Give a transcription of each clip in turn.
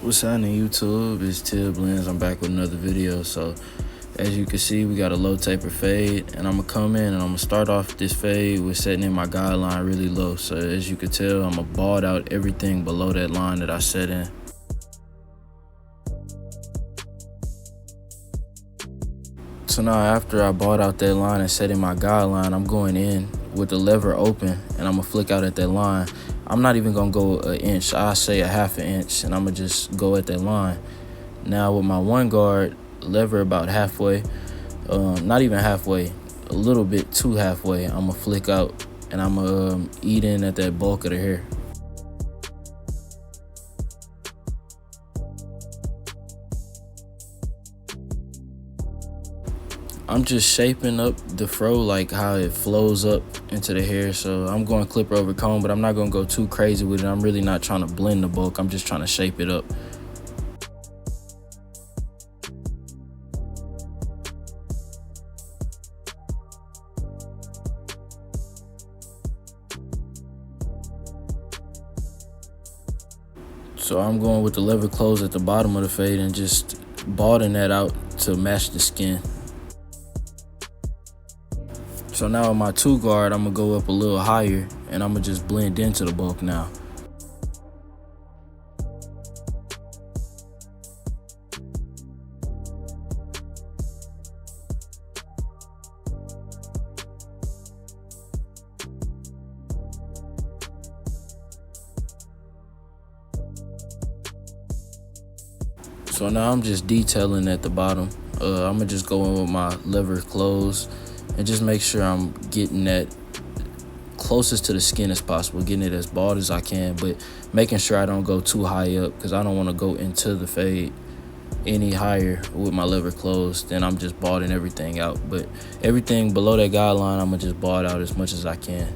What's happening, YouTube? It's Till Blends. I'm back with another video. So as you can see, we got a low taper fade, and I'm gonna come in and I'm gonna start off this fade with setting in my guideline really low. So as you can tell, I'm gonna bald out everything below that line that I set in. So now after I bought out that line and set in my guideline, I'm going in with the lever open and I'm gonna flick out at that line. I'm not even gonna go an inch, I say a half an inch, and I'm gonna just go at that line. Now with my one guard, lever about halfway, not even halfway, a little bit too halfway, I'm gonna flick out and I'm gonna eat in at that bulk of the hair. I'm just shaping up the fro like how it flows up into the hair. So I'm going clipper over comb, but I'm not gonna go too crazy with it. I'm really not trying to blend the bulk. I'm just trying to shape it up. So I'm going with the lever close at the bottom of the fade and just balding that out to match the skin. So now with my two guard, I'm gonna go up a little higher and I'm gonna just blend into the bulk now. So now I'm just detailing at the bottom. I'm gonna just go in with my lever close and just make sure I'm getting that closest to the skin as possible, getting it as bald as I can, but making sure I don't go too high up because I don't want to go into the fade any higher with my lever closed. Then I'm just balding everything out, but everything below that guideline, I'm gonna just bald out as much as I can.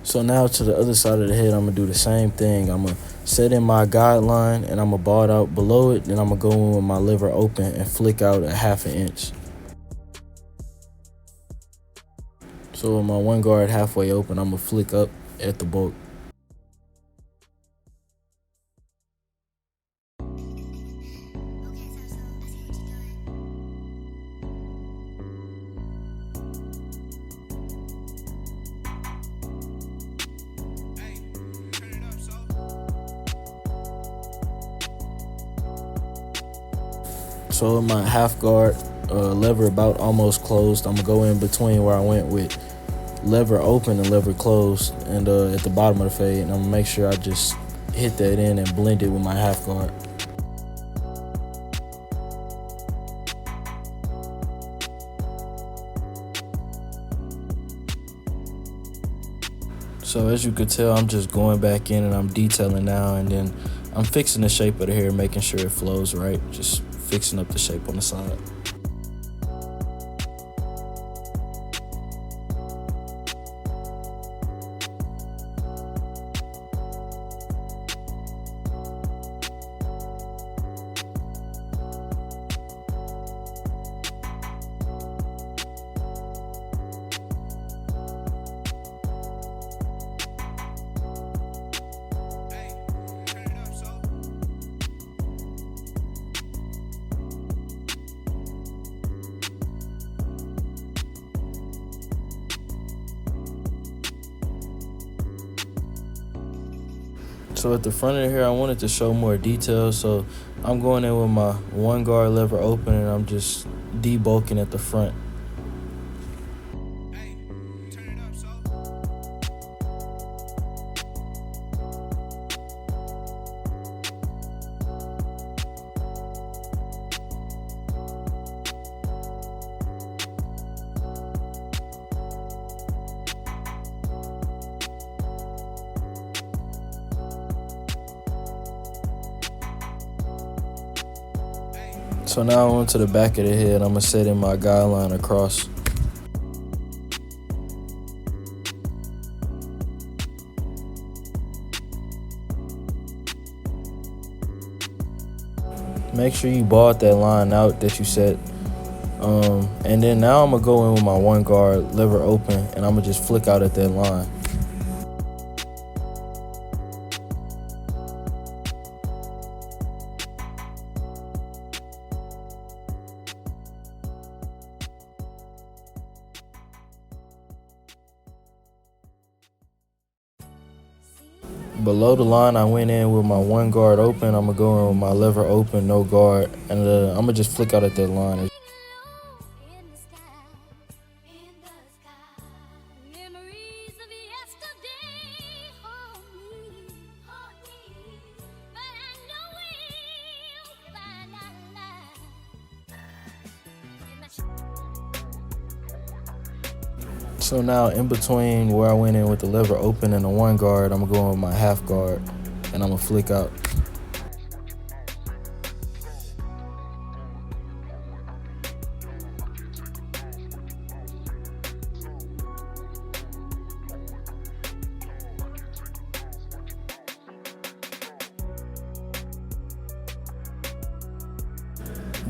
So now to the other side of the head, I'm gonna do the same thing. I'm gonna set in my guideline and I'm gonna bald out below it. Then I'm gonna go in with my lever open and flick out a half an inch. So with my one guard halfway open, I'm gonna flick up at the bulk. So with my half guard, lever about almost closed, I'm gonna go in between where I went with lever open and lever closed, and at the bottom of the fade, and I'm gonna make sure I just hit that in and blend it with my half guard. So as you could tell, I'm just going back in and I'm detailing now, and then I'm fixing the shape of the hair, making sure it flows right, just fixing up the shape on the side. So at the front of the hair, I wanted to show more detail, so I'm going in with my one guard lever open and I'm just debulking at the front. So now on to the back of the head, I'm gonna set in my guideline across. Make sure you bald that line out that you set And then now I'm gonna go in with my one guard, lever open, and I'm gonna just flick out at that line. Below the line, I went in with my one guard open. I'm gonna go in with my lever open, no guard, and I'm gonna just flick out at that line. So now in between where I went in with the lever open and the one guard, I'm gonna go in with my half guard and I'm gonna flick out.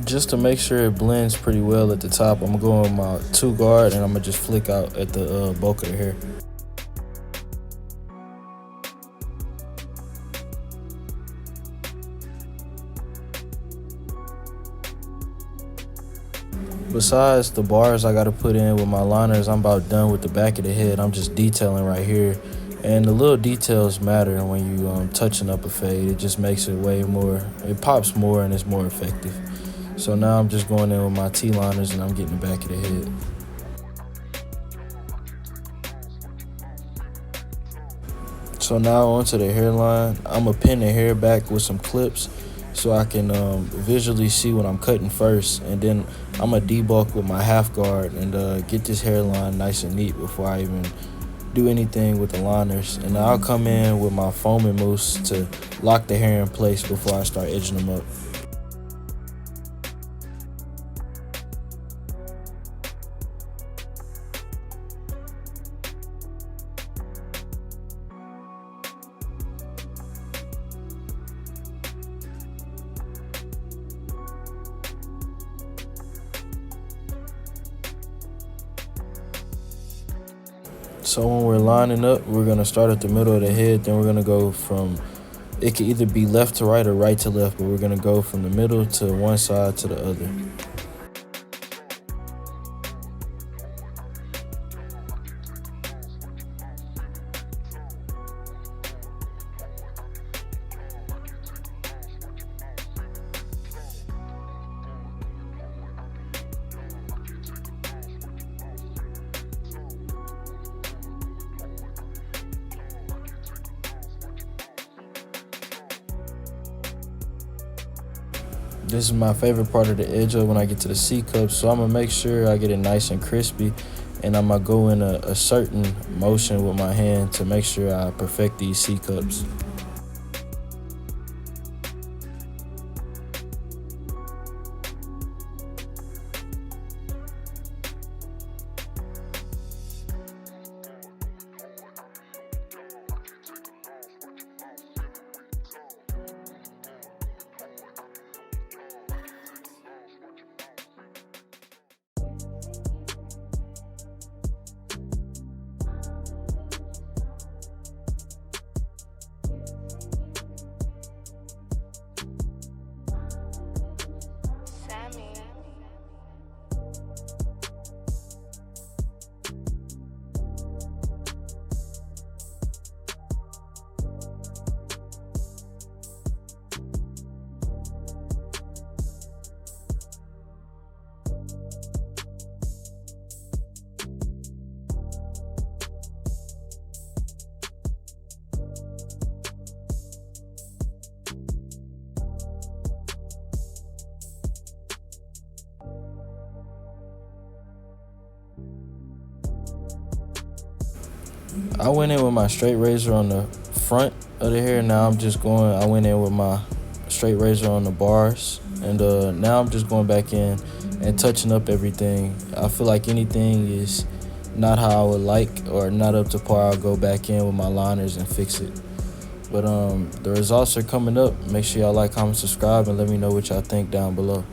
Just to make sure it blends pretty well at the top, I'm gonna go in with my two guard and I'm gonna just flick out at the bulk of the hair. Besides the bars I gotta put in with my liners, I'm about done with the back of the head. I'm just detailing right here. And the little details matter when you touching up a fade. It just makes it way more, it pops more and it's more effective. So now I'm just going in with my T-liners and I'm getting the back of the head. So now onto the hairline. I'm gonna pin the hair back with some clips so I can visually see what I'm cutting first. And then I'm gonna debulk with my half guard and get this hairline nice and neat before I even do anything with the liners. And I'll come in with my foaming mousse to lock the hair in place before I start edging them up. So when we're lining up, we're gonna start at the middle of the head, then we're gonna go from, it could either be left to right or right to left, but we're gonna go from the middle to one side to the other. This is my favorite part of the edge up when I get to the C-cup, so I'm gonna make sure I get it nice and crispy, and I'm gonna go in a certain motion with my hand to make sure I perfect these C-cups. I went in with my straight razor on the front of the hair. Now I went in with my straight razor on the bars. And now I'm just going back in and touching up everything. I feel like anything is not how I would like or not up to par, I'll go back in with my liners and fix it. But the results are coming up. Make sure y'all like, comment, subscribe, and let me know what y'all think down below.